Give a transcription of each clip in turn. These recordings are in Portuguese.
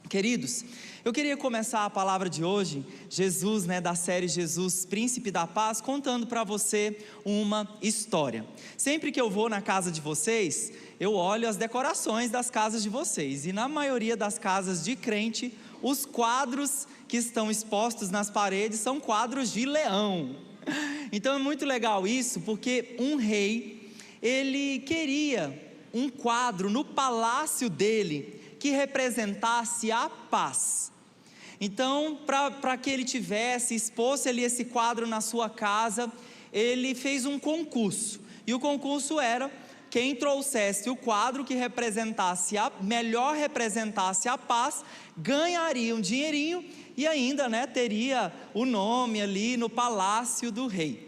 Queridos, eu queria começar a palavra de hoje, Jesus, da série Jesus, Príncipe da Paz, contando para você uma história. Sempre que eu vou na casa de vocês, eu olho as decorações das casas de vocês, e na maioria das casas de crente, os quadros que estão expostos nas paredes são quadros de leão. Então é muito legal isso, porque um rei, ele queria um quadro no palácio dele, que representasse a paz. Então, para que ele expôs ali esse quadro na sua casa, ele fez um concurso, e o concurso era, quem trouxesse o quadro que melhor representasse a paz, ganharia um dinheirinho, e ainda teria o nome ali no palácio do rei.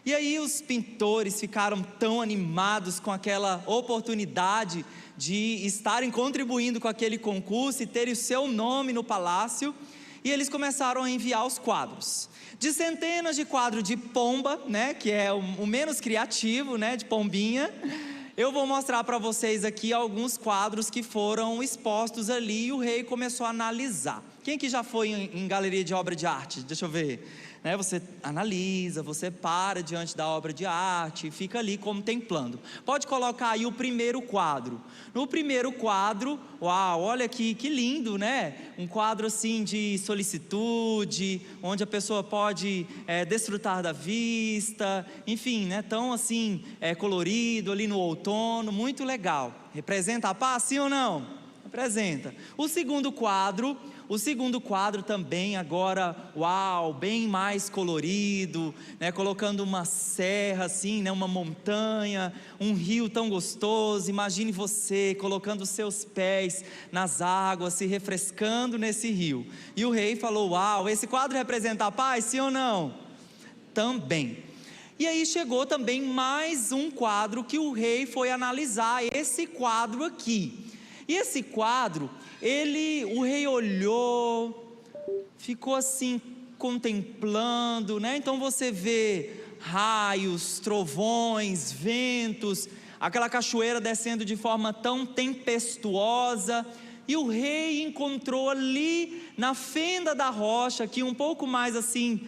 E aí os pintores ficaram tão animados com aquela oportunidade de estarem contribuindo com aquele concurso e terem o seu nome no palácio, e eles começaram a enviar os quadros, de centenas de quadros de pomba, que é o menos criativo, de pombinha. Eu vou mostrar para vocês aqui alguns quadros que foram expostos ali, e o rei começou a analisar. Quem que já foi em galeria de obra de arte? Deixa eu ver. Você analisa, você para diante da obra de arte e fica ali contemplando. Pode colocar aí o primeiro quadro. No primeiro quadro, uau, olha que lindo, um quadro assim de solicitude, onde a pessoa pode desfrutar da vista, enfim, tão assim colorido ali no outono, muito legal. Representa a paz, sim ou não? Representa. O segundo quadro também agora, uau, bem mais colorido, colocando uma serra assim, uma montanha, um rio tão gostoso. Imagine você colocando os seus pés nas águas, se refrescando nesse rio. E o rei falou: uau, esse quadro representa a paz, sim ou não? Também. E aí chegou também mais um quadro que o rei foi analisar, esse quadro aqui. E esse quadro, o rei olhou, ficou assim contemplando, Então você vê raios, trovões, ventos, aquela cachoeira descendo de forma tão tempestuosa, e o rei encontrou ali na fenda da rocha, aqui um pouco mais assim,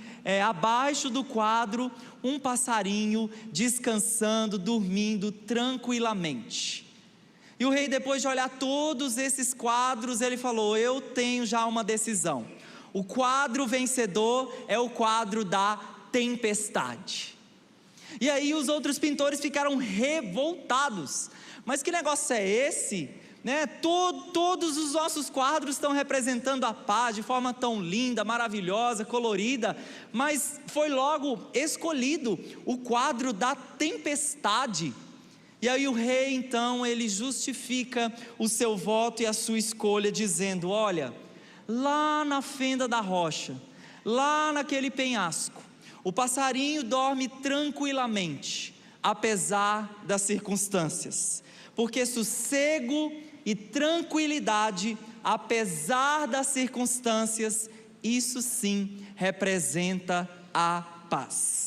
abaixo do quadro, um passarinho descansando, dormindo tranquilamente. E o rei, depois de olhar todos esses quadros, ele falou: eu tenho já uma decisão. O quadro vencedor é o quadro da tempestade. E aí os outros pintores ficaram revoltados. Mas que negócio é esse? Todos os nossos quadros estão representando a paz de forma tão linda, maravilhosa, colorida, mas foi logo escolhido o quadro da tempestade. E aí o rei então, ele justifica o seu voto e a sua escolha dizendo: olha, lá na fenda da rocha, lá naquele penhasco, o passarinho dorme tranquilamente, apesar das circunstâncias, porque sossego e tranquilidade, apesar das circunstâncias, isso sim representa a paz.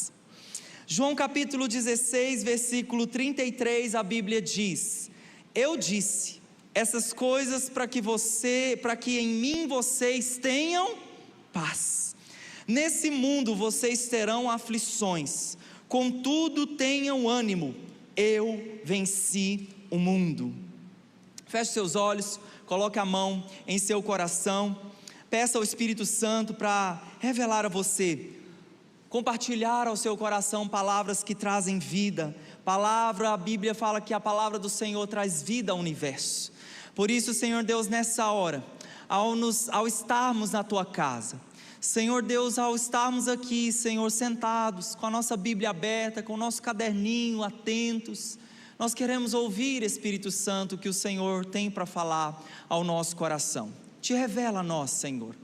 João capítulo 16, versículo 33, a Bíblia diz: eu disse essas coisas para que em mim vocês tenham paz. Nesse mundo vocês terão aflições, contudo tenham ânimo, eu venci o mundo. Feche seus olhos, coloque a mão em seu coração, peça ao Espírito Santo para revelar a você, compartilhar ao seu coração palavras que trazem vida. A Bíblia fala que a palavra do Senhor traz vida ao universo. Por isso, Senhor Deus, nessa hora, ao estarmos na tua casa, Senhor Deus, ao estarmos aqui, Senhor, sentados, com a nossa Bíblia aberta, com o nosso caderninho, atentos, nós queremos ouvir, Espírito Santo, o que o Senhor tem para falar ao nosso coração. Te revela a nós, Senhor.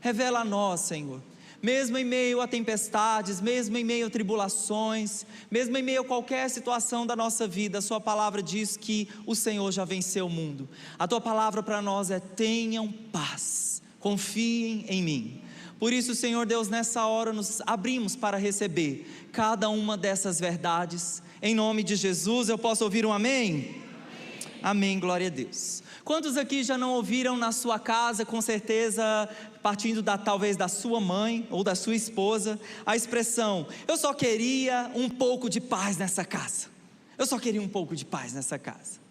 Revela a nós, Senhor. Mesmo em meio a tempestades, mesmo em meio a tribulações, mesmo em meio a qualquer situação da nossa vida, a sua palavra diz que o Senhor já venceu o mundo. A tua palavra para nós é: tenham paz, confiem em mim. Por isso, Senhor Deus, nessa hora nos abrimos para receber cada uma dessas verdades. Em nome de Jesus, eu posso ouvir um amém? Amém, glória a Deus. Quantos aqui já não ouviram na sua casa, com certeza, partindo talvez da sua mãe ou da sua esposa, a expressão: eu só queria um pouco de paz nessa casa. Eu só queria um pouco de paz nessa casa.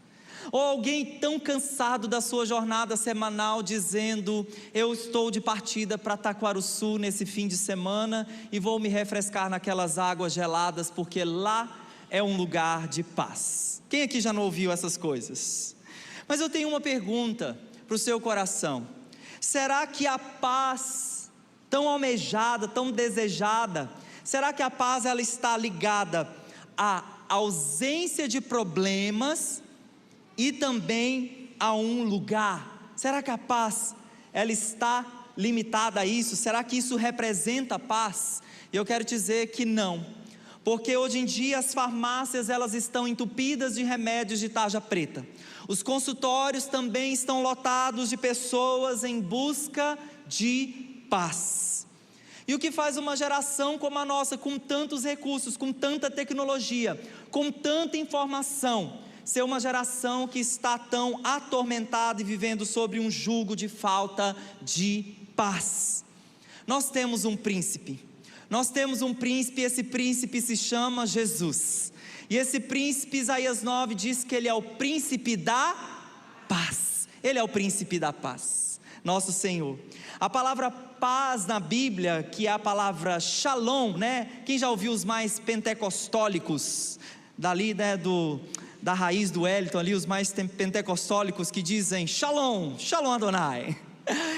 Ou alguém tão cansado da sua jornada semanal dizendo: eu estou de partida para Taquarussu nesse fim de semana e vou me refrescar naquelas águas geladas, porque lá é um lugar de paz. Quem aqui já não ouviu essas coisas? Mas eu tenho uma pergunta para o seu coração: será que a paz tão almejada, tão desejada, será que a paz ela está ligada à ausência de problemas e também a um lugar? Será que a paz ela está limitada a isso? Será que isso representa a paz? E eu quero dizer que não, porque hoje em dia as farmácias elas estão entupidas de remédios de tarja preta. Os consultórios também estão lotados de pessoas em busca de paz. E o que faz uma geração como a nossa, com tantos recursos, com tanta tecnologia, com tanta informação, ser uma geração que está tão atormentada e vivendo sobre um jugo de falta de paz? Nós temos um príncipe, esse príncipe se chama Jesus, e esse príncipe, Isaías 9 diz que ele é o príncipe da paz, ele é o príncipe da paz, nosso Senhor. A palavra paz na Bíblia, que é a palavra shalom, quem já ouviu os mais pentecostólicos, dali da raiz do Wellington ali, os mais pentecostólicos que dizem shalom, shalom Adonai.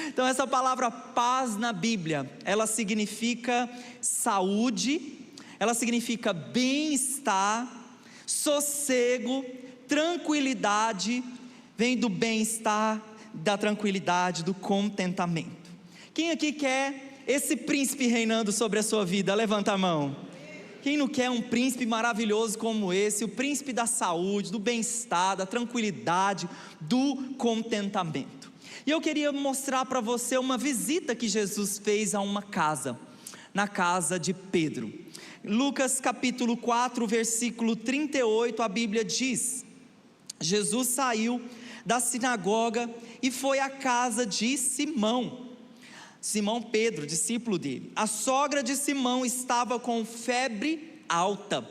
Então essa palavra paz na Bíblia, ela significa saúde, ela significa bem-estar, sossego, tranquilidade, vem do bem-estar, da tranquilidade, do contentamento. Quem aqui quer esse príncipe reinando sobre a sua vida? Levanta a mão. Quem não quer um príncipe maravilhoso como esse, o príncipe da saúde, do bem-estar, da tranquilidade, do contentamento? E eu queria mostrar para você uma visita que Jesus fez a uma casa, na casa de Pedro. Lucas capítulo 4, versículo 38, a Bíblia diz: Jesus saiu da sinagoga e foi à casa de Simão Pedro, discípulo dele. A sogra de Simão estava com febre alta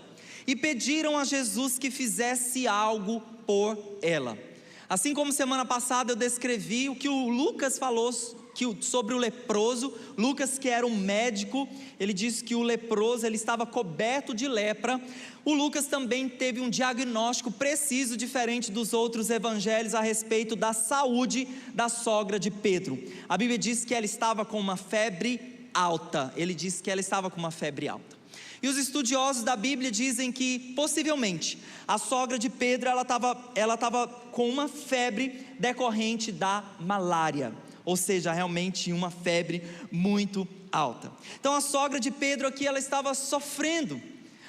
e pediram a Jesus que fizesse algo por ela. Assim como semana passada eu descrevi o que o Lucas falou sobre o leproso. Lucas, que era um médico, ele disse que o leproso ele estava coberto de lepra. O Lucas também teve um diagnóstico preciso, diferente dos outros evangelhos, a respeito da saúde da sogra de Pedro. A Bíblia diz que ela estava com uma febre alta. Ele disse que ela estava com uma febre alta. E os estudiosos da Bíblia dizem que possivelmente a sogra de Pedro ela estava com uma febre decorrente da malária, ou seja, realmente uma febre muito alta. Então a sogra de Pedro aqui ela estava sofrendo,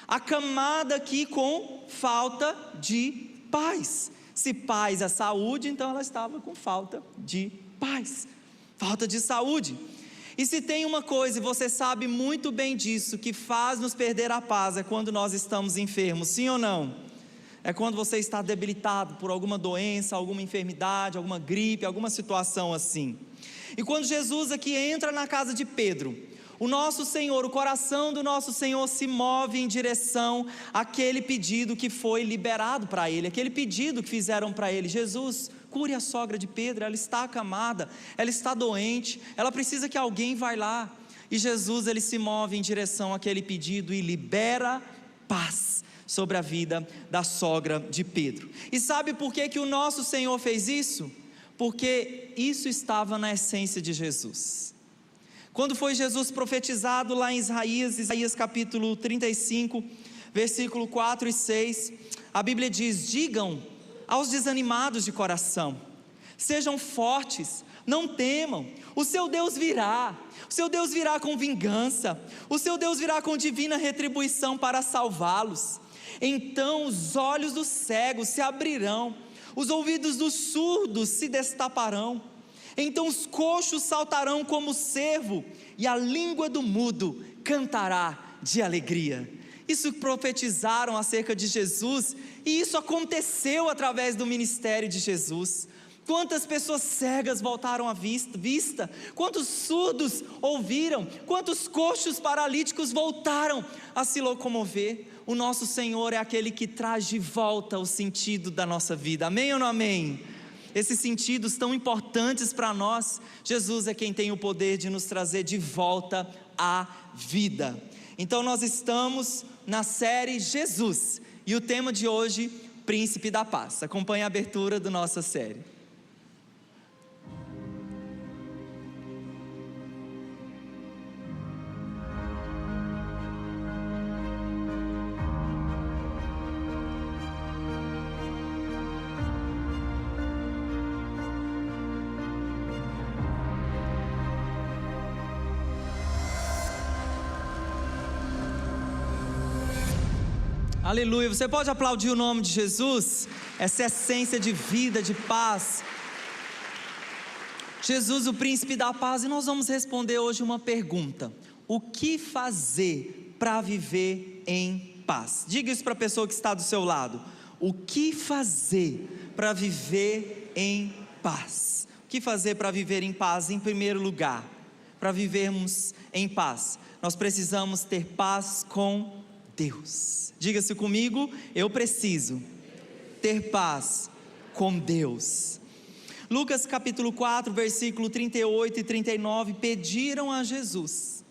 acamada aqui com falta de paz. Se paz é saúde, então ela estava com falta de paz, falta de saúde. E se tem uma coisa, e você sabe muito bem disso, que faz nos perder a paz, é quando nós estamos enfermos, sim ou não? É quando você está debilitado por alguma doença, alguma enfermidade, alguma gripe, alguma situação assim. E quando Jesus aqui entra na casa de Pedro, o nosso Senhor, o coração do nosso Senhor se move em direção àquele pedido que foi liberado para ele, aquele pedido que fizeram para ele: Jesus, cure a sogra de Pedro, ela está acamada, ela está doente, ela precisa que alguém vá lá. E Jesus ele se move em direção àquele pedido e libera paz sobre a vida da sogra de Pedro. E sabe por que o nosso Senhor fez isso? Porque isso estava na essência de Jesus. Quando foi Jesus profetizado lá em Isaías capítulo 35, versículo 4 e 6, a Bíblia diz: digam aos desanimados de coração, sejam fortes, não temam, o seu Deus virá com vingança, o seu Deus virá com divina retribuição para salvá-los. Então os olhos dos cegos se abrirão, os ouvidos dos surdos se destaparão, então os coxos saltarão como cervo, e a língua do mudo cantará de alegria. Isso profetizaram acerca de Jesus, e isso aconteceu através do ministério de Jesus. Quantas pessoas cegas voltaram à vista, quantos surdos ouviram, quantos coxos paralíticos voltaram a se locomover. O nosso Senhor é aquele que traz de volta o sentido da nossa vida, amém ou não amém? Esses sentidos tão importantes para nós, Jesus é quem tem o poder de nos trazer de volta à vida. Então nós estamos na série Jesus, e o tema de hoje, Príncipe da Paz. Acompanhe a abertura da nossa série. Aleluia, você pode aplaudir o nome de Jesus? Essa essência de vida, de paz. Jesus, o príncipe da paz. E nós vamos responder hoje uma pergunta: o que fazer para viver em paz? Diga isso para a pessoa que está do seu lado. O que fazer para viver em paz? O que fazer para viver em paz? Em primeiro lugar, para vivermos em paz, nós precisamos ter paz com Deus. Diga-se comigo: eu preciso ter paz com Deus. Lucas capítulo 4, versículo 38 e 39, pediram a Jesus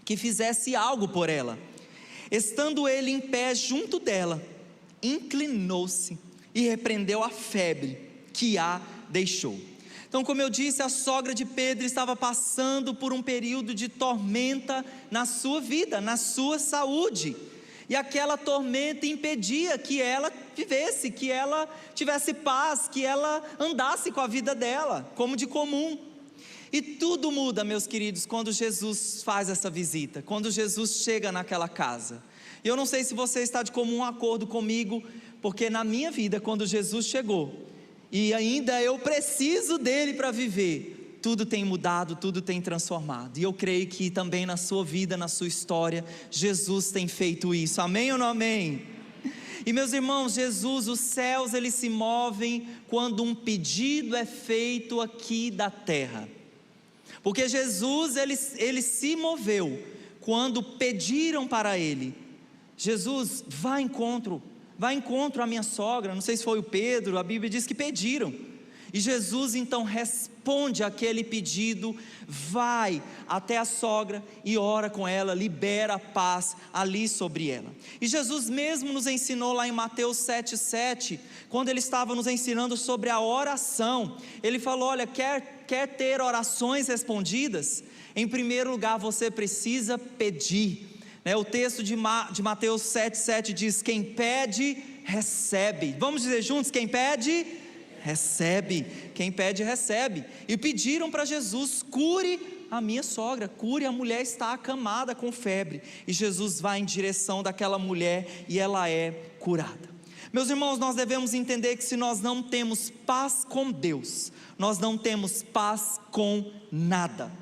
que fizesse algo por ela. Estando ele em pé junto dela, inclinou-se e repreendeu a febre que a deixou. Então, como eu disse, a sogra de Pedro estava passando por um período de tormenta na sua vida, na sua saúde. E aquela tormenta impedia que ela vivesse, que ela tivesse paz, que ela andasse com a vida dela, como de comum. E tudo muda, meus queridos, quando Jesus faz essa visita, quando Jesus chega naquela casa. E eu não sei se você está de comum acordo comigo, porque na minha vida, quando Jesus chegou, e ainda eu preciso dele para viver, tudo tem mudado, tudo tem transformado. E eu creio que também na sua vida, na sua história, Jesus tem feito isso, amém ou não amém? E meus irmãos, Jesus, os céus eles se movem quando um pedido é feito aqui da terra. Porque Jesus ele se moveu quando pediram para ele: Jesus, vá encontro à minha sogra. Não sei se foi o Pedro, a Bíblia diz que pediram. E Jesus então responde àquele pedido, vai até a sogra e ora com ela, libera a paz ali sobre ela. E Jesus mesmo nos ensinou lá em Mateus 7,7, quando ele estava nos ensinando sobre a oração, ele falou: olha, quer ter orações respondidas? Em primeiro lugar você precisa pedir. O texto de Mateus 7,7 diz: quem pede, recebe. Vamos dizer juntos: quem pede, recebe. Quem pede, recebe. E pediram para Jesus: cure a minha sogra, cure, a mulher está acamada com febre. E Jesus vai em direção daquela mulher e ela é curada. Meus irmãos, nós devemos entender que se nós não temos paz com Deus, nós não temos paz com nada.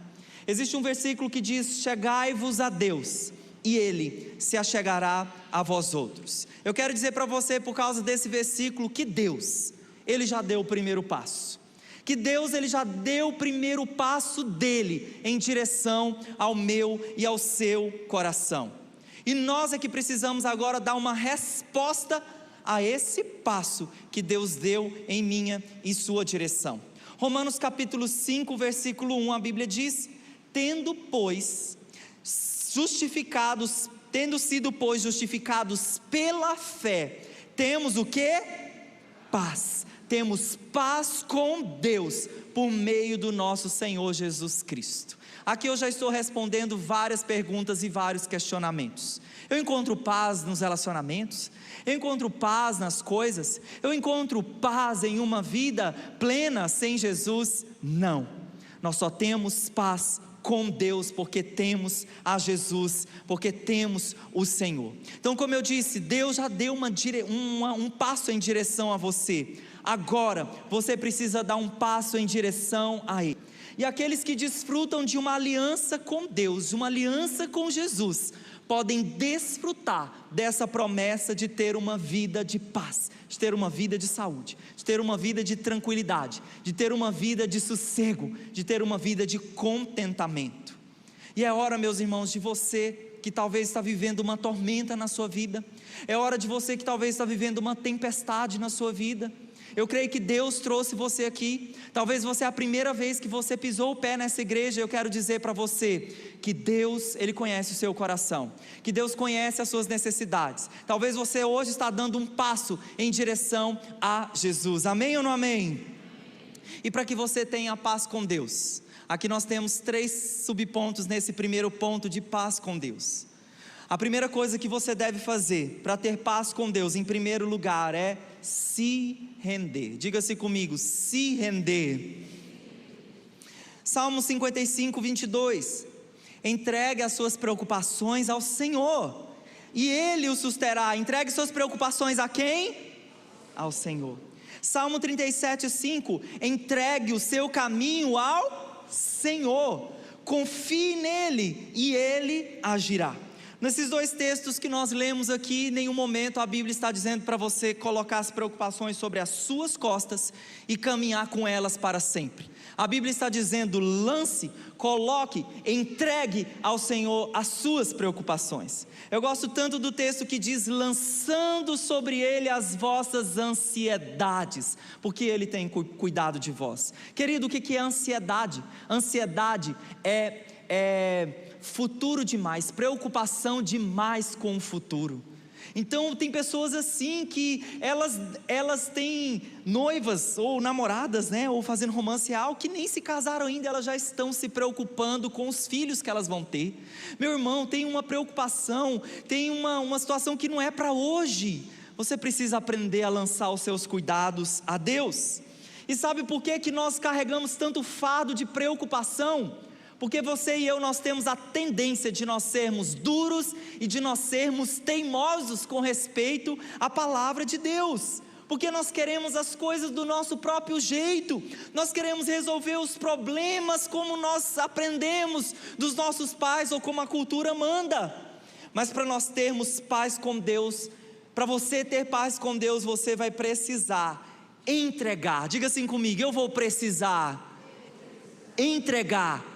Existe um versículo que diz: chegai-vos a Deus e Ele se achegará a vós outros. Eu quero dizer para você, por causa desse versículo, que Deus, Ele já deu o primeiro passo. Que Deus, Ele já deu o primeiro passo dEle em direção ao meu e ao seu coração. E nós é que precisamos agora dar uma resposta a esse passo que Deus deu em minha e sua direção. Romanos capítulo 5, versículo 1, a Bíblia diz: tendo sido pois justificados pela fé, temos o que? Paz. Temos paz com Deus por meio do nosso Senhor Jesus Cristo. Aqui eu já estou respondendo várias perguntas e vários questionamentos. Eu encontro paz nos relacionamentos? Eu encontro paz nas coisas? Eu encontro paz em uma vida plena sem Jesus? Não. Nós só temos paz com Deus porque temos a Jesus, porque temos o Senhor. Então, como eu disse, Deus já deu um passo em direção a você. Agora você precisa dar um passo em direção a Ele. E aqueles que desfrutam de uma aliança com Deus, de uma aliança com Jesus, podem desfrutar dessa promessa de ter uma vida de paz, de ter uma vida de saúde, de ter uma vida de tranquilidade, de ter uma vida de sossego, de ter uma vida de contentamento. E é hora, meus irmãos, de você que talvez está vivendo uma tormenta na sua vida, é hora de você que talvez está vivendo uma tempestade na sua vida. Eu creio que Deus trouxe você aqui, talvez você é a primeira vez que você pisou o pé nessa igreja. Eu quero dizer para você que Deus, Ele conhece o seu coração, que Deus conhece as suas necessidades. Talvez você hoje está dando um passo em direção a Jesus, amém ou não amém? E para que você tenha paz com Deus, aqui nós temos 3 subpontos nesse primeiro ponto de paz com Deus. A primeira coisa que você deve fazer para ter paz com Deus, em primeiro lugar, é se render. Diga-se comigo, se render. Salmo 55, 22. Entregue as suas preocupações ao Senhor, e Ele o susterá. Entregue suas preocupações a quem? Ao Senhor. Salmo 37, 5. Entregue o seu caminho ao Senhor, confie nele e Ele agirá. Nesses 2 textos que nós lemos aqui, em nenhum momento a Bíblia está dizendo para você colocar as preocupações sobre as suas costas e caminhar com elas para sempre. A Bíblia está dizendo: lance, coloque, entregue ao Senhor as suas preocupações. Eu gosto tanto do texto que diz: lançando sobre Ele as vossas ansiedades, porque Ele tem cuidado de vós. Querido, o que é ansiedade? Ansiedade é futuro demais, preocupação demais com o futuro. Então tem pessoas assim que elas têm noivas ou namoradas, né, ou fazendo romance real, que nem se casaram ainda, elas já estão se preocupando com os filhos que elas vão ter. Meu irmão, tem uma preocupação, tem uma situação que não é para hoje. Você precisa aprender a lançar os seus cuidados a Deus. E sabe por que nós carregamos tanto fardo de preocupação? Porque você e eu, nós temos a tendência de nós sermos duros e de nós sermos teimosos com respeito à palavra de Deus. Porque nós queremos as coisas do nosso próprio jeito, nós queremos resolver os problemas como nós aprendemos dos nossos pais ou como a cultura manda. Mas para nós termos paz com Deus, para você ter paz com Deus, você vai precisar entregar. Diga assim comigo: eu vou precisar entregar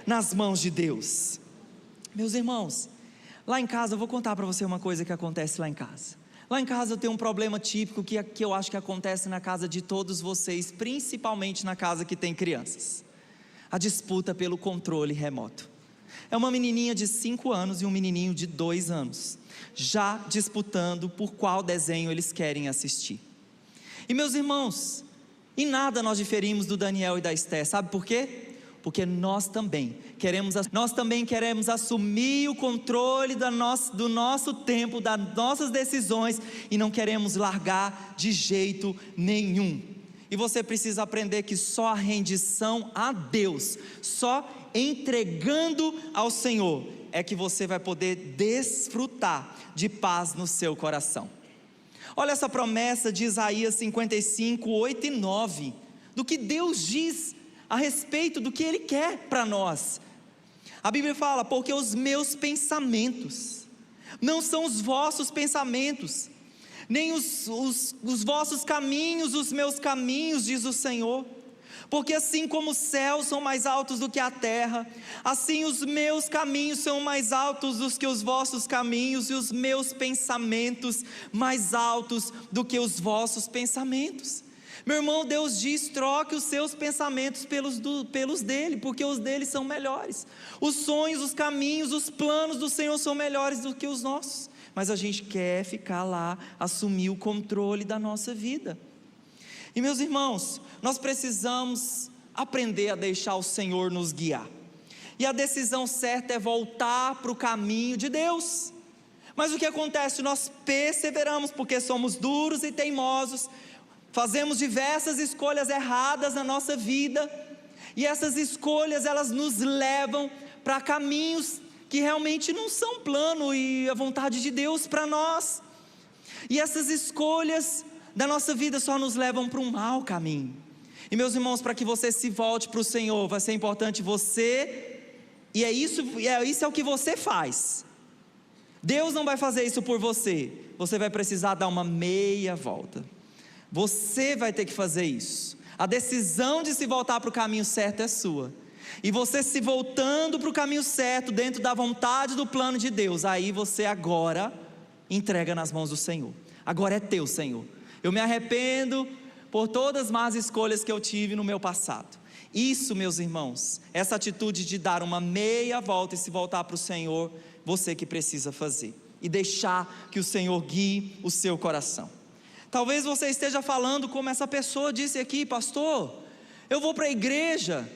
nas mãos de Deus. Meus irmãos, lá em casa, eu vou contar para você uma coisa que acontece lá em casa. Lá em casa eu tenho um problema típico que eu acho que acontece na casa de todos vocês, principalmente na casa que tem crianças: a disputa pelo controle remoto. É uma menininha de 5 anos e um menininho de 2 anos, já disputando por qual desenho eles querem assistir. E meus irmãos, em nada nós diferimos do Daniel e da Esther. Sabe por quê? Porque nós também queremos assumir o controle do nosso tempo, das nossas decisões, e não queremos largar de jeito nenhum. E você precisa aprender que só a rendição a Deus, só entregando ao Senhor, é que você vai poder desfrutar de paz no seu coração. Olha essa promessa de Isaías 55, 8 e 9, do que Deus diz a respeito do que Ele quer para nós. A Bíblia fala: porque os meus pensamentos não são os vossos pensamentos, nem os vossos caminhos, os meus caminhos, diz o Senhor. Porque assim como os céus são mais altos do que a terra, assim os meus caminhos são mais altos do que os vossos caminhos, e os meus pensamentos mais altos do que os vossos pensamentos. Meu irmão, Deus diz: troque os seus pensamentos pelos dele, porque os dele são melhores. Os sonhos, os caminhos, os planos do Senhor são melhores do que os nossos. Mas a gente quer ficar lá, assumir o controle da nossa vida. E meus irmãos, nós precisamos aprender a deixar o Senhor nos guiar. E a decisão certa é voltar para o caminho de Deus. Mas o que acontece? Nós perseveramos porque somos duros e teimosos, fazemos diversas escolhas erradas na nossa vida, e essas escolhas, elas nos levam para caminhos que realmente não são plano e a vontade de Deus para nós. E essas escolhas da nossa vida só nos levam para um mau caminho. E meus irmãos, para que você se volte para o Senhor, vai ser importante você, e isso é o que você faz. Deus não vai fazer isso por você. Você vai precisar dar uma meia volta. Você vai ter que fazer isso. A decisão de se voltar para o caminho certo é sua. E você se voltando para o caminho certo, dentro da vontade do plano de Deus, aí você agora entrega nas mãos do Senhor. Agora é teu, Senhor. Eu me arrependo por todas as más escolhas que eu tive no meu passado. Isso, meus irmãos, essa atitude de dar uma meia volta e se voltar para o Senhor, você que precisa fazer. E deixar que o Senhor guie o seu coração. Talvez você esteja falando como essa pessoa disse aqui: pastor, eu vou para a igreja,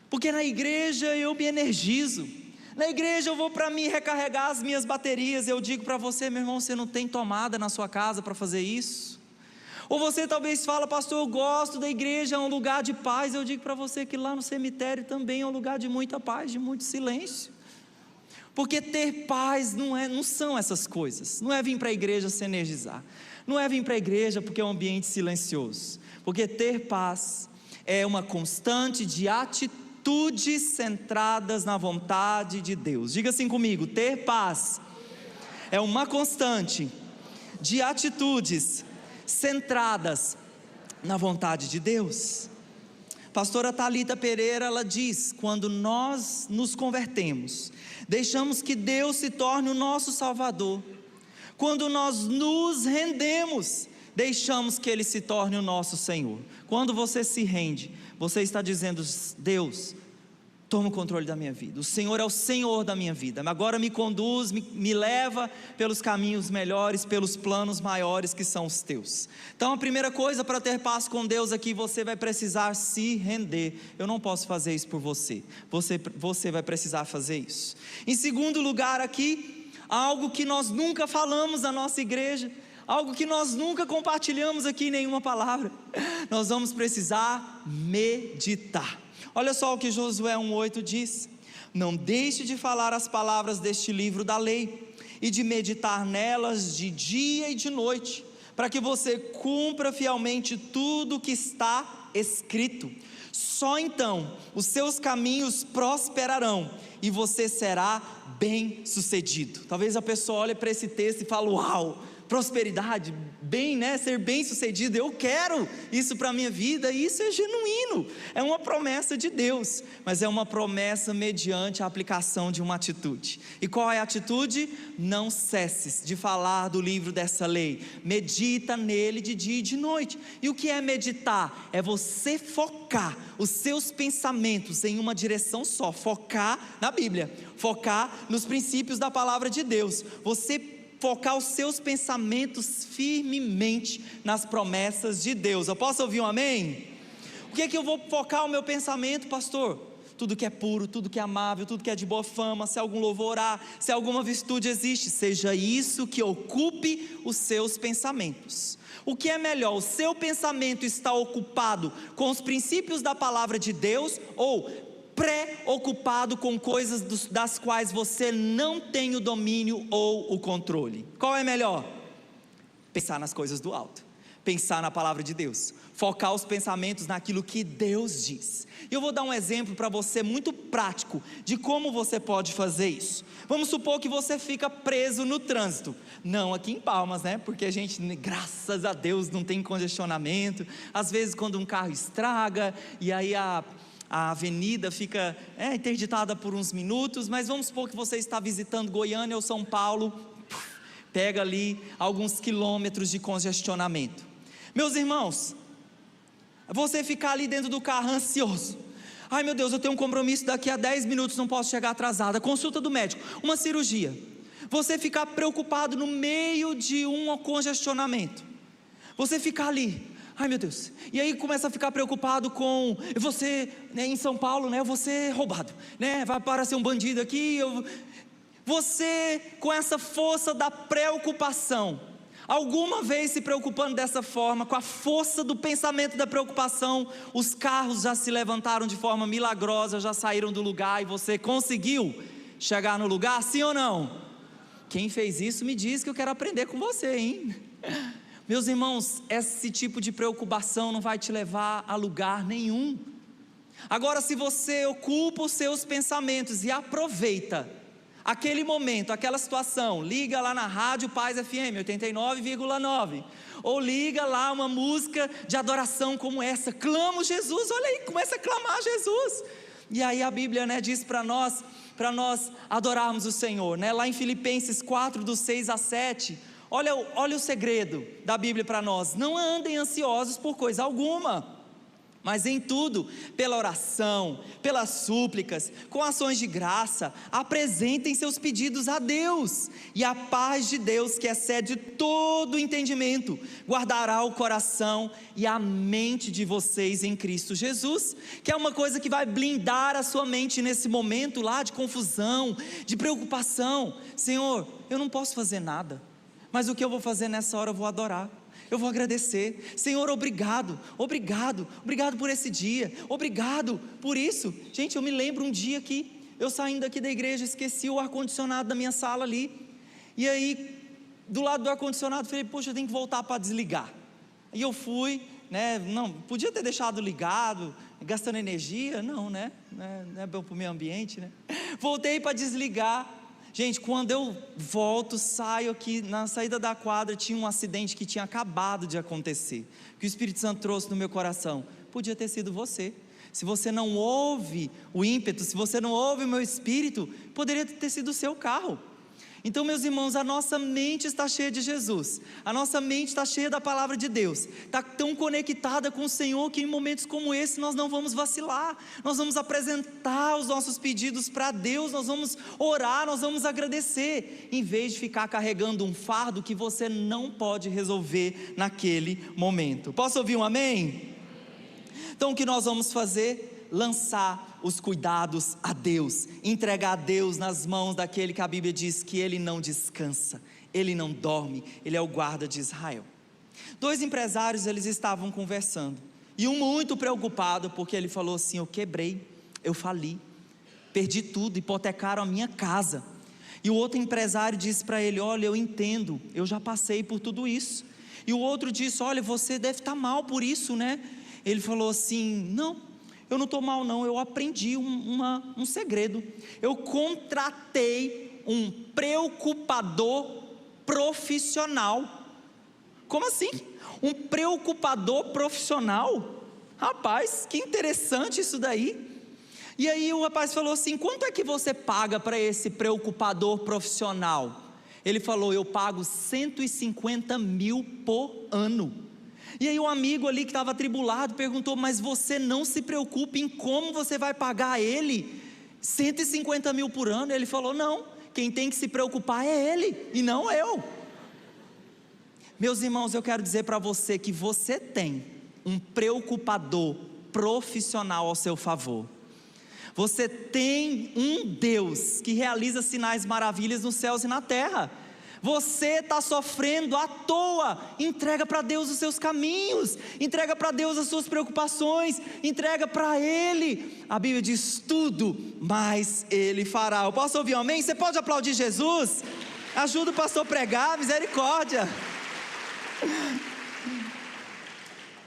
porque na igreja eu me energizo. Na igreja eu vou para me recarregar as minhas baterias. Eu digo para você, meu irmão, você não tem tomada na sua casa para fazer isso? Ou você talvez fala: pastor, eu gosto da igreja, é um lugar de paz. Eu digo para você que lá no cemitério também é um lugar de muita paz, de muito silêncio. Porque ter paz não são essas coisas. Não é vir para a igreja se energizar. Não é vir para a igreja porque é um ambiente silencioso. Porque ter paz é uma constante de atitudes centradas na vontade de Deus. Diga assim comigo: ter paz é uma constante de atitudes centradas na vontade de Deus. Pastora Thalita Pereira, ela diz: quando nós nos convertemos, deixamos que Deus se torne o nosso Salvador. Quando nós nos rendemos, deixamos que Ele se torne o nosso Senhor. Quando você se rende, você está dizendo: Deus, toma o controle da minha vida. O Senhor é o Senhor da minha vida. Agora me conduz, me leva pelos caminhos melhores, pelos planos maiores que são os teus. Então a primeira coisa para ter paz com Deus aqui, você vai precisar se render. Eu não posso fazer isso por você. Você vai precisar fazer isso. Em segundo lugar aqui, algo que nós nunca falamos na nossa igreja, algo que nós nunca compartilhamos aqui em nenhuma palavra. Nós vamos precisar meditar. Olha só o que Josué 1:8 diz: não deixe de falar as palavras deste livro da lei, e de meditar nelas de dia e de noite, para que você cumpra fielmente tudo o que está escrito. Só então os seus caminhos prosperarão, e você será bem sucedido. Talvez a pessoa olhe para esse texto e fale: uau, prosperidade, bem, né? Ser bem sucedido, eu quero isso para a minha vida. E isso é genuíno, é uma promessa de Deus, mas é uma promessa mediante a aplicação de uma atitude. E qual é a atitude? Não cesses de falar do livro dessa lei, medita nele de dia e de noite. E o que é meditar? É você focar os seus pensamentos em uma direção só, focar na Bíblia, focar nos princípios da palavra de Deus, você focar os seus pensamentos firmemente nas promessas de Deus. Eu posso ouvir um amém? O que é que eu vou focar o meu pensamento, pastor? Tudo que é puro, tudo que é amável, tudo que é de boa fama, se algum louvor há, se alguma virtude existe, seja isso que ocupe os seus pensamentos. O que é melhor, o seu pensamento está ocupado com os princípios da palavra de Deus, ou preocupado com coisas das quais você não tem o domínio ou o controle? Qual é melhor? Pensar nas coisas do alto, pensar na palavra de Deus, focar os pensamentos naquilo que Deus diz. E eu vou dar um exemplo para você muito prático de como você pode fazer isso. Vamos supor que você fica preso no trânsito, não aqui em Palmas, né? Porque a gente, graças a Deus, não tem congestionamento. Às vezes quando um carro estraga e aí a avenida fica interditada por uns minutos, mas vamos supor que você está visitando Goiânia ou São Paulo, pega ali alguns quilômetros de congestionamento. Meus irmãos, você ficar ali dentro do carro ansioso: ai meu Deus, eu tenho um compromisso daqui a 10 minutos, não posso chegar atrasada, consulta do médico, uma cirurgia. Você ficar preocupado no meio de um congestionamento, você ficar ali: ai meu Deus, e aí começa a ficar preocupado com você, né, em São Paulo, né, eu vou ser roubado, né, vai aparecer um bandido aqui, você com essa força da preocupação, alguma vez se preocupando dessa forma, com a força do pensamento da preocupação, os carros já se levantaram de forma milagrosa, já saíram do lugar e você conseguiu chegar no lugar, sim ou não? Quem fez isso me diz que eu quero aprender com você, hein? Meus irmãos, esse tipo de preocupação não vai te levar a lugar nenhum. Agora, se você ocupa os seus pensamentos e aproveita aquele momento, aquela situação, liga lá na rádio Paz FM 89,9, ou liga lá uma música de adoração como essa, clama Jesus, olha aí, começa a clamar Jesus, e aí a Bíblia, né, diz para nós adorarmos o Senhor, né? Lá em Filipenses 4, do 6 a 7, olha o segredo da Bíblia para nós: não andem ansiosos por coisa alguma, mas em tudo, pela oração, pelas súplicas, com ações de graça, apresentem seus pedidos a Deus, e a paz de Deus, que excede todo entendimento, guardará o coração e a mente de vocês em Cristo Jesus, que é uma coisa que vai blindar a sua mente nesse momento lá de confusão, de preocupação. Senhor, eu não posso fazer nada, mas o que eu vou fazer nessa hora? Eu vou adorar, eu vou agradecer. Senhor, obrigado por esse dia, obrigado por isso. Gente, eu me lembro um dia que eu saindo aqui da igreja, esqueci o ar-condicionado da minha sala ali, e aí do lado do ar-condicionado falei, poxa, eu tenho que voltar para desligar. E eu fui, né, não, podia ter deixado ligado, gastando energia, não, né, não é bom para o meio ambiente, né, voltei para desligar. Gente, quando eu volto, saio aqui, na saída da quadra, tinha um acidente que tinha acabado de acontecer, que o Espírito Santo trouxe no meu coração. Podia ter sido você. Se você não ouve o ímpeto, se você não ouve o meu espírito, poderia ter sido o seu carro. Então, meus irmãos, a nossa mente está cheia de Jesus, a nossa mente está cheia da palavra de Deus, está tão conectada com o Senhor, que em momentos como esse nós não vamos vacilar, nós vamos apresentar os nossos pedidos para Deus, nós vamos orar, nós vamos agradecer, em vez de ficar carregando um fardo que você não pode resolver naquele momento. Posso ouvir um amém? Então o que nós vamos fazer? Lançar os cuidados a Deus, entregar a Deus nas mãos daquele que a Bíblia diz que ele não descansa, ele não dorme, ele é o guarda de Israel. Dois empresários, eles estavam conversando, e um muito preocupado, porque ele falou assim: eu quebrei, eu fali, perdi tudo, hipotecaram a minha casa. E o outro empresário disse para ele: olha, eu entendo, eu já passei por tudo isso. E o outro disse: olha, você deve estar mal por isso, né? Ele falou assim: não, eu não estou mal não, eu aprendi um segredo. Eu contratei um preocupador profissional. Como assim? Um preocupador profissional? Rapaz, que interessante isso daí. E aí o rapaz falou assim: quanto é que você paga para esse preocupador profissional? Ele falou: eu pago 150 mil por ano. E aí o amigo ali que estava atribulado perguntou: mas você não se preocupe em como você vai pagar a ele 150 mil por ano? Ele falou: não, quem tem que se preocupar é ele e não eu. Meus irmãos, eu quero dizer para você que você tem um preocupador profissional ao seu favor. Você tem um Deus que realiza sinais, maravilhas nos céus e na terra. Você está sofrendo à toa, entrega para Deus os seus caminhos, entrega para Deus as suas preocupações, entrega para Ele. A Bíblia diz: tudo mais Ele fará. Eu posso ouvir um amém? Você pode aplaudir Jesus? Ajuda o pastor a pregar, misericórdia.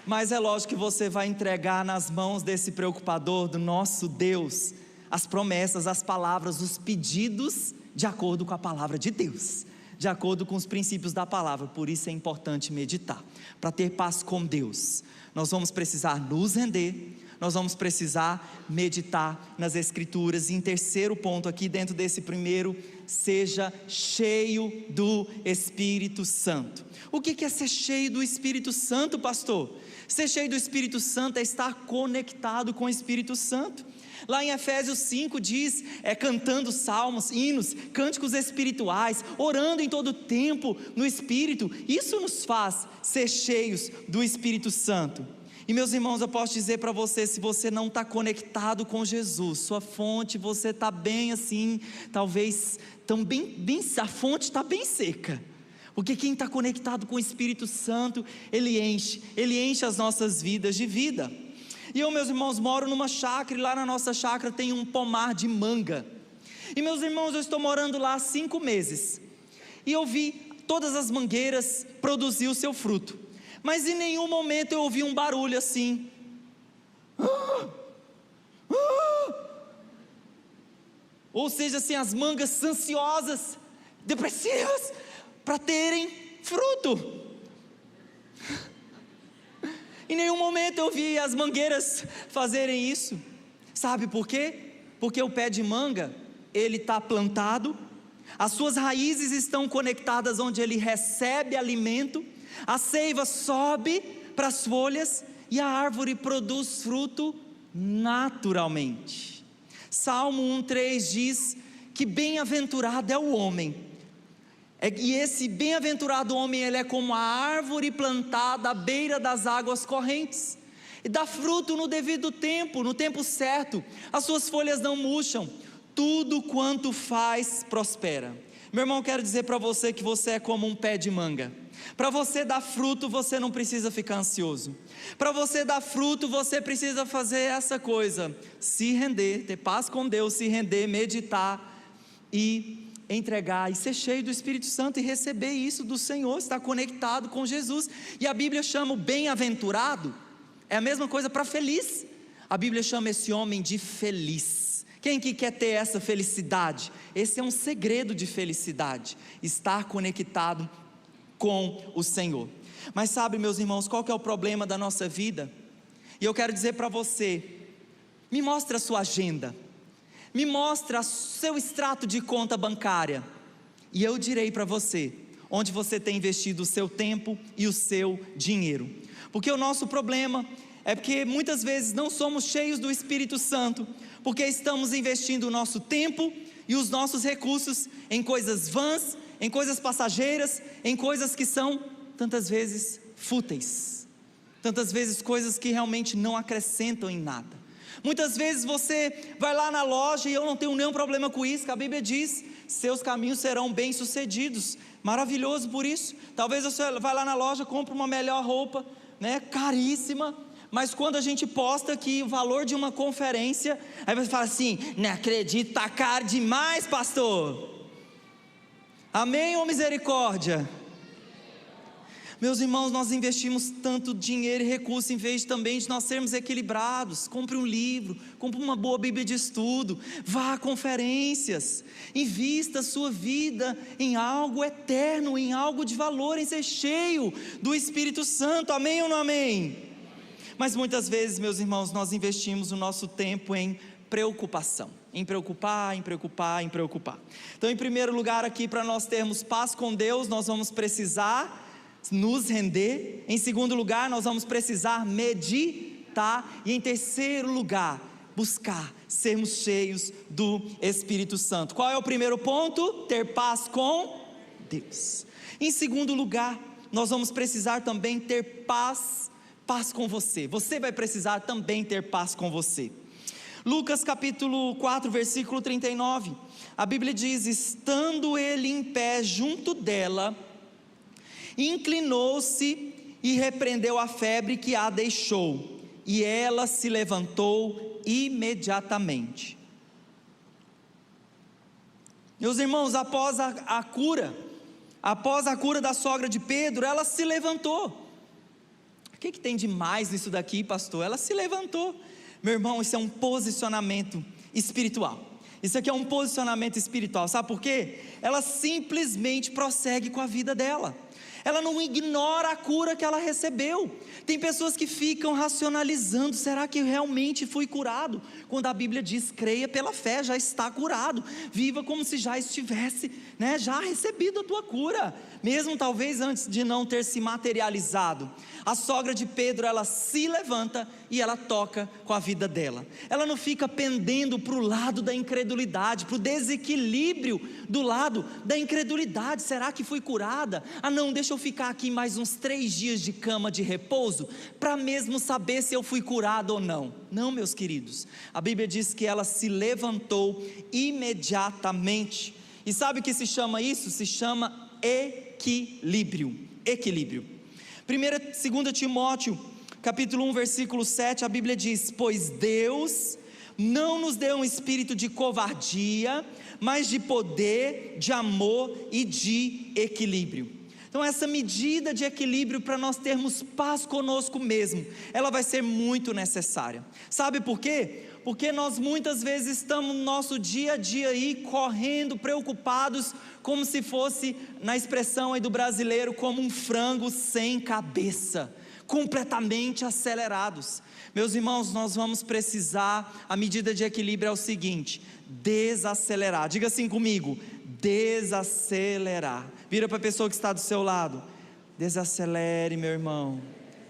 Mas é lógico que você vai entregar nas mãos desse preocupador, do nosso Deus, as promessas, as palavras, os pedidos, de acordo com a palavra de Deus, de acordo com os princípios da palavra. Por isso é importante meditar, para ter paz com Deus. Nós vamos precisar nos render, nós vamos precisar meditar nas Escrituras. E em terceiro ponto aqui dentro desse primeiro: seja cheio do Espírito Santo. O que é ser cheio do Espírito Santo, pastor? Ser cheio do Espírito Santo é estar conectado com o Espírito Santo. Lá em Efésios 5 diz, cantando salmos, hinos, cânticos espirituais, orando em todo tempo no Espírito. Isso nos faz ser cheios do Espírito Santo. E meus irmãos, eu posso dizer para você, se você não está conectado com Jesus, sua fonte, você está bem assim, talvez, a fonte está bem seca. Porque quem está conectado com o Espírito Santo, Ele enche as nossas vidas de vida. E eu, meus irmãos, moro numa chácara, e lá na nossa chácara tem um pomar de manga. E meus irmãos, eu estou morando lá há 5 meses, e eu vi todas as mangueiras produzir o seu fruto, mas em nenhum momento eu ouvi um barulho assim. ou seja, assim, as mangas ansiosas, depressivas, para terem fruto. Em nenhum momento eu vi as mangueiras fazerem isso. Sabe por quê? Porque o pé de manga, ele está plantado, as suas raízes estão conectadas onde ele recebe alimento, a seiva sobe para as folhas e a árvore produz fruto naturalmente. Salmo 1:3 diz que bem-aventurado é o homem, e esse bem-aventurado homem, ele é como a árvore plantada à beira das águas correntes, e dá fruto no devido tempo, no tempo certo, as suas folhas não murcham, tudo quanto faz prospera. Meu irmão, quero dizer para você que você é como um pé de manga. Para você dar fruto, você não precisa ficar ansioso. Para você dar fruto, você precisa fazer essa coisa: se render, ter paz com Deus, se render, meditar e entregar, e ser cheio do Espírito Santo e receber isso do Senhor, estar conectado com Jesus. E a Bíblia chama o bem-aventurado, é a mesma coisa para feliz. A Bíblia chama esse homem de feliz. Quem que quer ter essa felicidade? Esse é um segredo de felicidade, estar conectado com o Senhor. Mas sabe, meus irmãos, qual que é o problema da nossa vida? E eu quero dizer para você: me mostra a sua agenda, me mostra seu extrato de conta bancária, e eu direi para você onde você tem investido o seu tempo e o seu dinheiro. Porque o nosso problema é porque muitas vezes não somos cheios do Espírito Santo, porque estamos investindo o nosso tempo e os nossos recursos em coisas vãs, em coisas passageiras, em coisas que são tantas vezes fúteis, tantas vezes coisas que realmente não acrescentam em nada. Muitas vezes você vai lá na loja, e eu não tenho nenhum problema com isso, que a Bíblia diz: seus caminhos serão bem sucedidos. Maravilhoso por isso. Talvez você vai lá na loja, compra uma melhor roupa, né, caríssima, mas quando a gente posta aqui o valor de uma conferência, aí você fala assim: não acredito, está caro demais, pastor. Amém ou misericórdia? Meus irmãos, nós investimos tanto dinheiro e recurso, em vez também de nós sermos equilibrados. Compre um livro, compre uma boa Bíblia de estudo, vá a conferências, invista a sua vida em algo eterno, em algo de valor, em ser cheio do Espírito Santo. Amém ou não amém? Mas muitas vezes, meus irmãos, nós investimos o nosso tempo em preocupação, em preocupar. Então, em primeiro lugar aqui, para nós termos paz com Deus, nós vamos precisar nos render. Em segundo lugar, nós vamos precisar meditar. E em terceiro lugar, buscar sermos cheios do Espírito Santo. Qual é o primeiro ponto? Ter paz com Deus. Em segundo lugar, nós vamos precisar também ter paz com você. Você vai precisar também ter paz com você. Lucas capítulo 4, versículo 39, a Bíblia diz: estando ele em pé junto dela, inclinou-se e repreendeu a febre que a deixou, e ela se levantou imediatamente. Meus irmãos, após a cura da sogra de Pedro, ela se levantou. O que tem de mais nisso daqui, pastor? Ela se levantou. Meu irmão, isso é um posicionamento espiritual. Isso aqui é um posicionamento espiritual, sabe por quê? Ela simplesmente prossegue com a vida dela. Ela não ignora a cura que ela recebeu. Tem pessoas que ficam racionalizando: será que realmente fui curado? Quando a Bíblia diz: creia pela fé, já está curado. Viva como se já estivesse, já recebido a tua cura, mesmo talvez antes de não ter se materializado. A sogra de Pedro, ela se levanta e ela toca com a vida dela. Ela não fica pendendo para o lado da incredulidade, para o desequilíbrio do lado da incredulidade. Será que fui curada? Ah não, deixa eu ficar aqui mais uns 3 dias de cama de repouso, para mesmo saber se eu fui curado ou não. Não, meus queridos, a Bíblia diz que ela se levantou imediatamente. E sabe o que se chama isso? Se chama equilíbrio. 2 Timóteo capítulo 1, versículo 7, a Bíblia diz: pois Deus não nos deu um espírito de covardia, mas de poder, de amor e de equilíbrio. Então essa medida de equilíbrio para nós termos paz conosco mesmo, ela vai ser muito necessária. Sabe por quê? Porque nós muitas vezes estamos no nosso dia a dia aí correndo, preocupados, como se fosse, na expressão aí do brasileiro, como um frango sem cabeça, completamente acelerados. Meus irmãos, nós vamos precisar, a medida de equilíbrio é o seguinte: desacelerar. Diga assim comigo: desacelerar. Vira para a pessoa que está do seu lado: desacelere, meu irmão,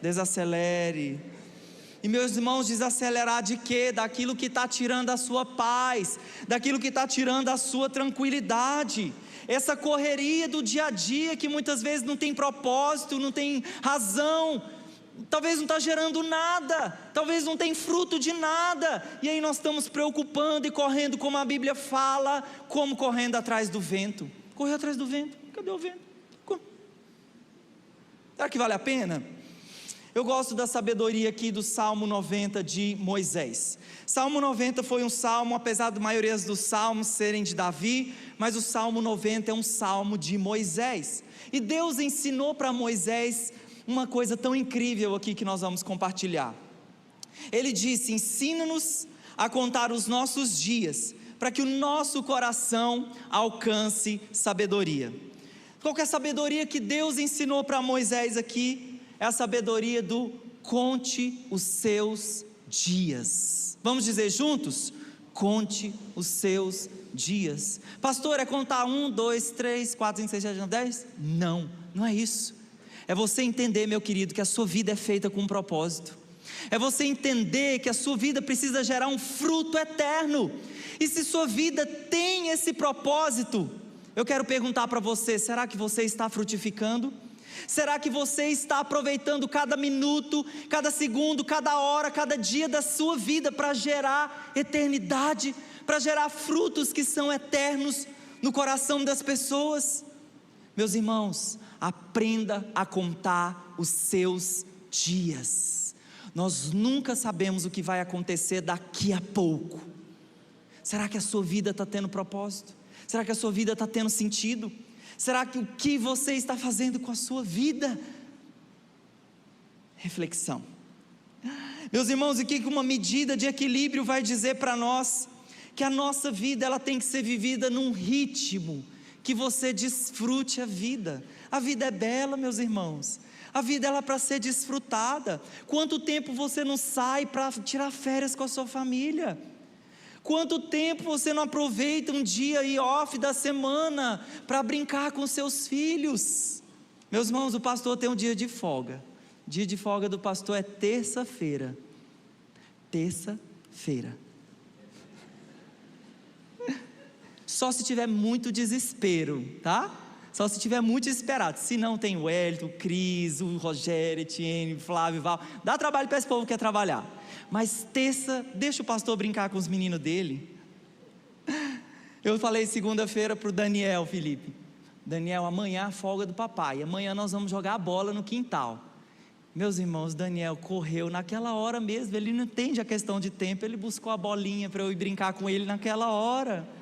desacelere. E meus irmãos, desacelerar de quê? Daquilo que está tirando a sua paz, daquilo que está tirando a sua tranquilidade. Essa correria do dia a dia que muitas vezes não tem propósito, não tem razão, talvez não está gerando nada, talvez não tem fruto de nada, e aí nós estamos preocupando e correndo, como a Bíblia fala, como correndo atrás do vento. Correr atrás do vento, cadê o vento? Será que vale a pena? Eu gosto da sabedoria aqui do Salmo 90 de Moisés. Salmo 90 foi um salmo, apesar da maioria dos salmos serem de Davi, mas o Salmo 90 é um salmo de Moisés, e Deus ensinou para Moisés uma coisa tão incrível aqui que nós vamos compartilhar. Ele disse: ensina-nos a contar os nossos dias, para que o nosso coração alcance sabedoria. Qual que é a sabedoria que Deus ensinou para Moisés aqui? É a sabedoria do conte os seus dias. Vamos dizer juntos? Conte os seus dias. Pastor, é contar 1, 2, 3, 4, 5, 6, 7, 8, 10? Não, não é isso. É você entender, meu querido, que a sua vida é feita com um propósito. É você entender que a sua vida precisa gerar um fruto eterno. E se sua vida tem esse propósito, eu quero perguntar para você: será que você está frutificando? Será que você está aproveitando cada minuto, cada segundo, cada hora, cada dia da sua vida para gerar eternidade, para gerar frutos que são eternos no coração das pessoas? Meus irmãos, aprenda a contar os seus dias. Nós nunca sabemos o que vai acontecer daqui a pouco. Será que a sua vida está tendo propósito? Será que a sua vida está tendo sentido? Será que o que você está fazendo com a sua vida? Reflexão. Meus irmãos, e que uma medida de equilíbrio vai dizer para nós que a nossa vida, ela tem que ser vivida num ritmo que você desfrute a vida. A vida é bela, meus irmãos. A vida ela é para ser desfrutada. Quanto tempo você não sai para tirar férias com a sua família? Quanto tempo você não aproveita um dia aí off da semana para brincar com seus filhos? Meus irmãos, o pastor tem um dia de folga. O dia de folga do pastor é terça-feira. Terça-feira. Só se tiver muito desespero, tá? Só se tiver muito desesperado. Se não, tem o Hélio, o Cris, o Rogério, Etienne, o Flávio, Val. Dá trabalho para esse povo que quer trabalhar. Mas terça, deixa o pastor brincar com os meninos dele. Eu falei segunda-feira para o Daniel, Felipe: Daniel, amanhã é a folga do papai, amanhã nós vamos jogar a bola no quintal. Meus irmãos, Daniel correu naquela hora mesmo, ele não entende a questão de tempo, ele buscou a bolinha para eu ir brincar com ele naquela hora.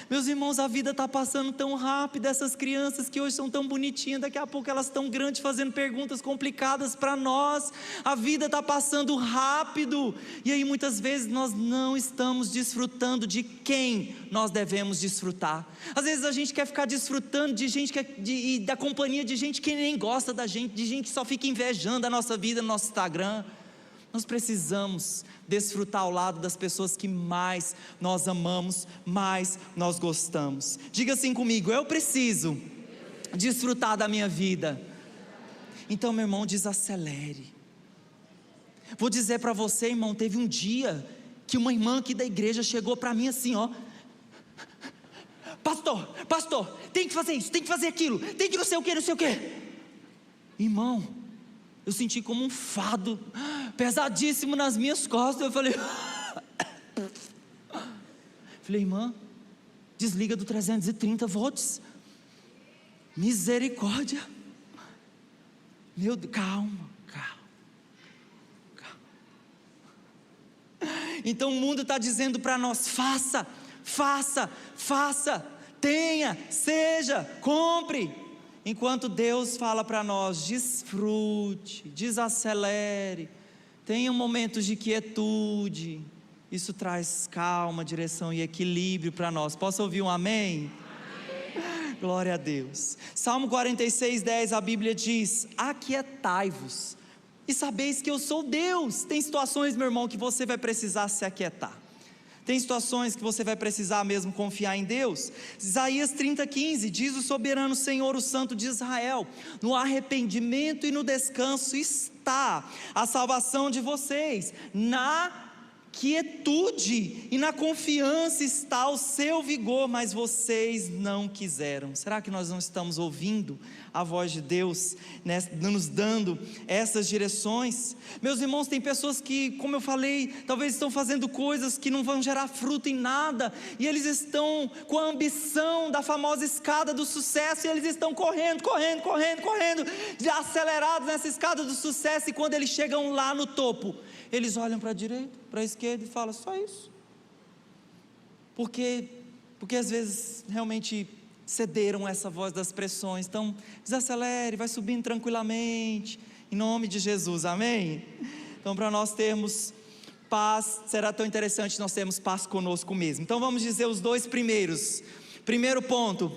Meus irmãos, a vida está passando tão rápido. Essas crianças que hoje são tão bonitinhas, daqui a pouco elas estão grandes, fazendo perguntas complicadas para nós. A vida está passando rápido, e aí muitas vezes nós não estamos desfrutando de quem nós devemos desfrutar. Às vezes a gente quer ficar desfrutando de gente e da companhia de gente que nem gosta da gente, de gente que só fica invejando a nossa vida no nosso Instagram. Nós precisamos desfrutar ao lado das pessoas que mais nós amamos, mais nós gostamos. Diga assim comigo: eu preciso desfrutar da minha vida. Então, meu irmão, desacelere. Vou dizer para você, irmão, teve um dia que uma irmã aqui da igreja chegou para mim assim, ó: pastor, tem que fazer isso, tem que fazer aquilo, tem que não sei o que. Irmão, eu senti como um fardo pesadíssimo nas minhas costas. Eu falei, irmã, desliga do 330 volts. Misericórdia. Meu Deus, calma. Então o mundo está dizendo para nós: faça, tenha, seja, compre. enquanto Deus fala para nós, desfrute, desacelere, tenha momentos de quietude, isso traz calma, direção e equilíbrio para nós. Posso ouvir um amém? Amém. Glória a Deus. Salmo 46:10, a Bíblia diz: aquietai-vos e sabeis que eu sou Deus. Tem situações, meu irmão, que você vai precisar se aquietar. Tem situações que você vai precisar mesmo confiar em Deus. Isaías 30:15 diz o soberano Senhor, o Santo de Israel: no arrependimento e no descanso está a salvação de vocês, na quietude e na confiança está o seu vigor, mas vocês não quiseram. Será que nós não estamos ouvindo a voz de Deus, né, nos dando essas direções? Meus irmãos, tem pessoas que, como eu falei, talvez estão fazendo coisas que não vão gerar fruto em nada, e eles estão com a ambição da famosa escada do sucesso, e eles estão correndo, acelerados nessa escada do sucesso, e quando eles chegam lá no topo, eles olham para a direita, para a esquerda e falam: só isso. Porque às vezes realmente cederam essa voz das pressões. Então desacelere, vai subindo tranquilamente, em nome de Jesus, amém? Então, para nós termos paz, será tão interessante nós termos paz conosco mesmo. Então vamos dizer os dois primeiros. Primeiro ponto,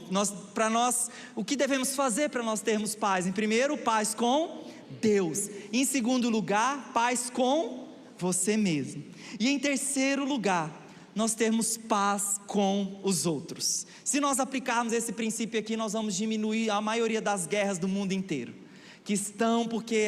para nós, o que devemos fazer para nós termos paz? Em primeiro, paz com Deus. Em segundo lugar, paz com você mesmo. E em terceiro lugar, nós termos paz com os outros. Se nós aplicarmos esse princípio aqui, nós vamos diminuir a maioria das guerras do mundo inteiro, que estão porque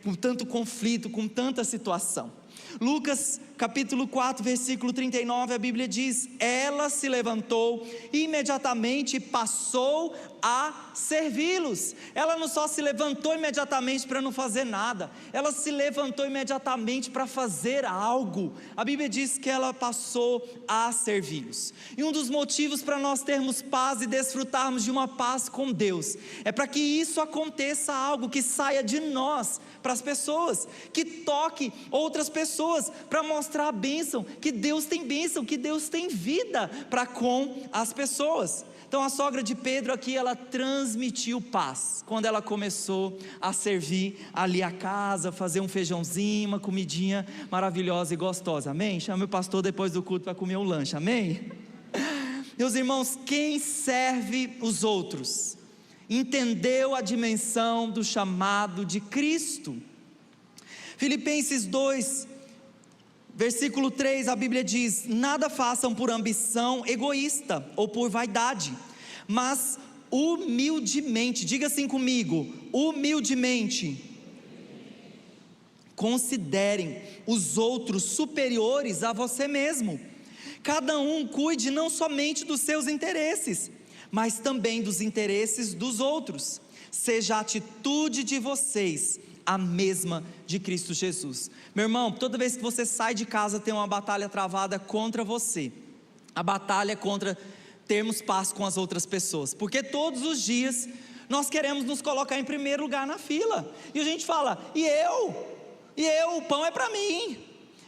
com tanto conflito, com tanta situação. Lucas capítulo 4, versículo 39, a Bíblia diz: ela se levantou e imediatamente passou a servi-los. Ela não só se levantou imediatamente para não fazer nada, ela se levantou imediatamente para fazer algo. A Bíblia diz que ela passou a servi-los. E um dos motivos para nós termos paz e desfrutarmos de uma paz com Deus, é para que isso aconteça, algo que saia de nós para as pessoas, que toque outras pessoas, para mostrar a bênção, que Deus tem vida para com as pessoas. Então a sogra de Pedro aqui, ela transmitiu paz, quando ela começou a servir ali a casa, fazer um feijãozinho, uma comidinha maravilhosa e gostosa, amém? Chame o pastor depois do culto para comer um lanche, amém? Meus irmãos, quem serve os outros entendeu a dimensão do chamado de Cristo. Filipenses 2, versículo 3, a Bíblia diz: nada façam por ambição egoísta ou por vaidade, mas humildemente, diga assim comigo, humildemente, considerem os outros superiores a você mesmo. Cada um cuide não somente dos seus interesses, mas também dos interesses dos outros. Seja a atitude de vocês a mesma de Cristo Jesus. Meu irmão, toda vez que você sai de casa, tem uma batalha travada contra você. A batalha é contra termos paz com as outras pessoas, porque todos os dias nós queremos nos colocar em primeiro lugar na fila, e a gente fala: e eu, o pão é para mim,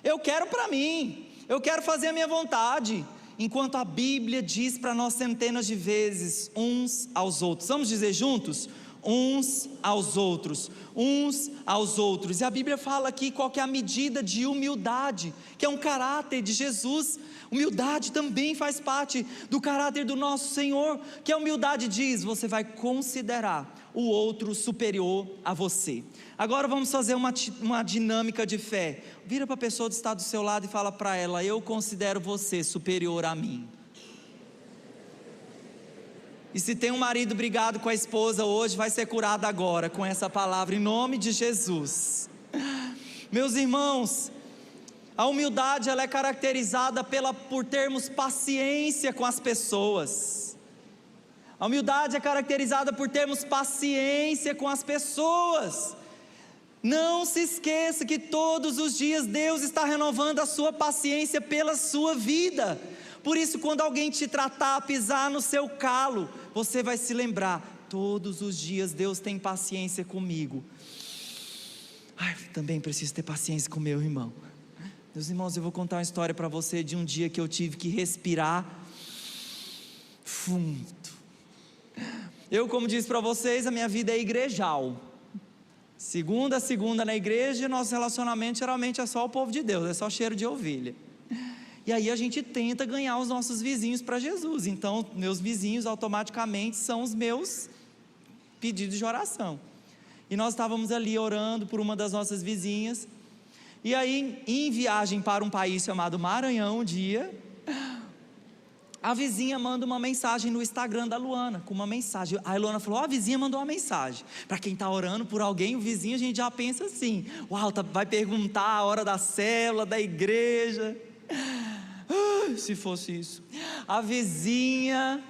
eu quero para mim, eu quero fazer a minha vontade, enquanto a Bíblia diz para nós centenas de vezes, uns aos outros. Vamos dizer juntos? Uns aos outros, uns aos outros. E a Bíblia fala aqui qual que é a medida de humildade, que é um caráter de Jesus. Humildade também faz parte do caráter do nosso Senhor, que a humildade diz: você vai considerar o outro superior a você. Agora vamos fazer uma dinâmica de fé. Vira para a pessoa que está do seu lado e fala para ela: eu considero você superior a mim. E se tem um marido brigado com a esposa hoje, vai ser curado agora com essa palavra, em nome de Jesus. Meus irmãos, a humildade, ela é caracterizada por termos paciência com as pessoas. A humildade é caracterizada por termos paciência com as pessoas. Não se esqueça que todos os dias Deus está renovando a sua paciência pela sua vida. Por isso, quando alguém te tratar, pisar no seu calo, você vai se lembrar: todos os dias Deus tem paciência comigo. Também preciso ter paciência com meu irmão. Meus irmãos, eu vou contar uma história para você de um dia que eu tive que respirar fundo. Eu, como disse para vocês, a minha vida é igrejal. Segunda a segunda na igreja, nosso relacionamento geralmente é só o povo de Deus, é só cheiro de ovelha. E aí a gente tenta ganhar os nossos vizinhos para Jesus. Então, meus vizinhos automaticamente são os meus pedidos de oração. E nós estávamos ali orando por uma das nossas vizinhas. E aí, em viagem para um país chamado Maranhão, um dia, a vizinha manda uma mensagem no Instagram da Luana, com uma mensagem. A Luana falou: a vizinha mandou uma mensagem. Para quem está orando por alguém, o vizinho, a gente já pensa assim: uau, vai perguntar a hora da célula, da igreja. Se fosse isso. A vizinha,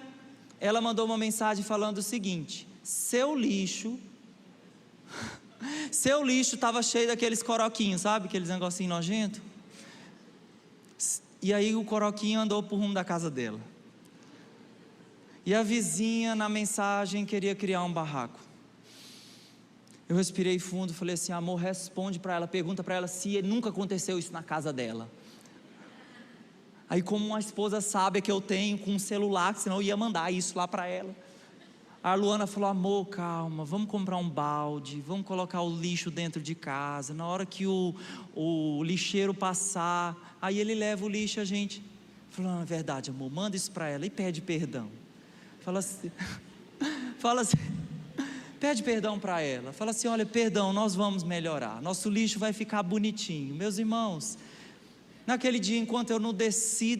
ela mandou uma mensagem falando o seguinte: seu lixo estava cheio daqueles coroquinhos, sabe? Aqueles negocinhos nojentos. E aí o coroquinho andou por rumo da casa dela. E a vizinha, na mensagem, queria criar um barraco. Eu respirei fundo, falei assim: amor, responde para ela, pergunta para ela se nunca aconteceu isso na casa dela. Aí, como uma esposa sábia que eu tenho, com um celular, senão eu ia mandar isso lá para ela. A Luana falou: amor, calma, vamos comprar um balde, vamos colocar o lixo dentro de casa, na hora que o lixeiro passar, aí ele leva o lixo, a gente falou: não, é verdade, amor, manda isso para ela e pede perdão. Fala assim, pede perdão para ela, fala assim: olha, perdão, nós vamos melhorar, nosso lixo vai ficar bonitinho. Meus irmãos, naquele dia, enquanto eu não desci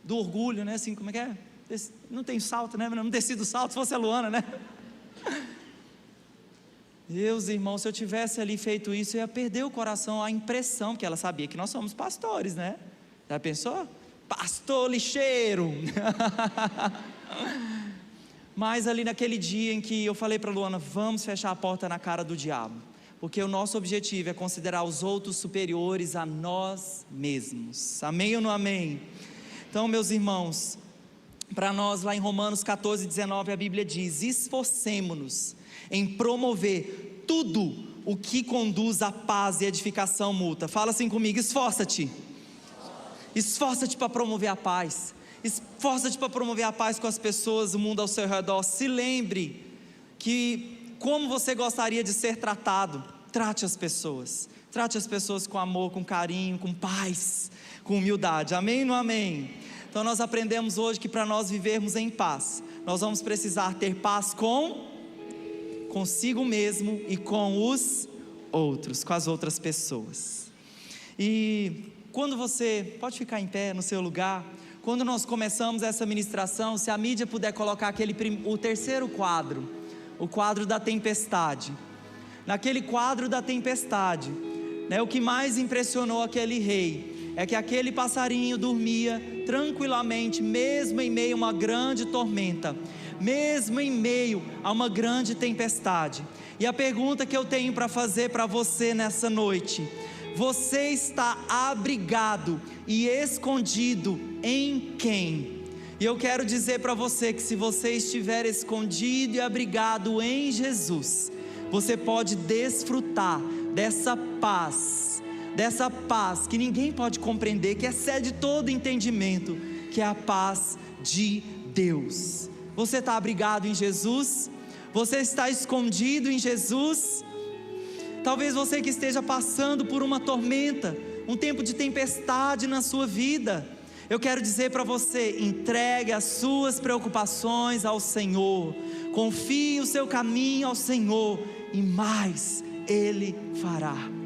do orgulho, né, assim, como é que é? Não tem salto, né? Não desci do salto, se fosse a Luana, né? Meus irmãos, se eu tivesse ali feito isso, eu ia perder o coração, a impressão, que ela sabia que nós somos pastores, né? Já pensou? Pastor lixeiro. Mas ali naquele dia em que eu falei para a Luana: vamos fechar a porta na cara do diabo, porque o nosso objetivo é considerar os outros superiores a nós mesmos. Amém ou não amém? Então, meus irmãos, para nós, lá em Romanos 14:19, a Bíblia diz: esforcemo-nos em promover tudo o que conduz à paz e edificação mútua. Fala assim comigo: esforça-te. Esforça-te para promover a paz. Esforça-te para promover a paz com as pessoas do mundo ao seu redor. Se lembre que, como você gostaria de ser tratado, trate as pessoas. Trate as pessoas com amor, com carinho, com paz, com humildade. Amém ou não amém? Então nós aprendemos hoje que para nós vivermos em paz, nós vamos precisar ter paz consigo mesmo e com os outros, com as outras pessoas. E quando você, pode ficar em pé no seu lugar, quando nós começamos essa ministração, se a mídia puder colocar o terceiro quadro, o quadro da tempestade. Naquele quadro da tempestade, né, o que mais impressionou aquele rei é que aquele passarinho dormia tranquilamente, mesmo em meio a uma grande tormenta, mesmo em meio a uma grande tempestade. E a pergunta que eu tenho para fazer para você nessa noite: você está abrigado e escondido em quem? E eu quero dizer para você que se você estiver escondido e abrigado em Jesus, você pode desfrutar dessa paz que ninguém pode compreender, que excede todo entendimento, que é a paz de Deus. Você está abrigado em Jesus? Você está escondido em Jesus? Talvez você que esteja passando por uma tormenta, um tempo de tempestade na sua vida, eu quero dizer para você: entregue as suas preocupações ao Senhor, confie o seu caminho ao Senhor, e mais Ele fará.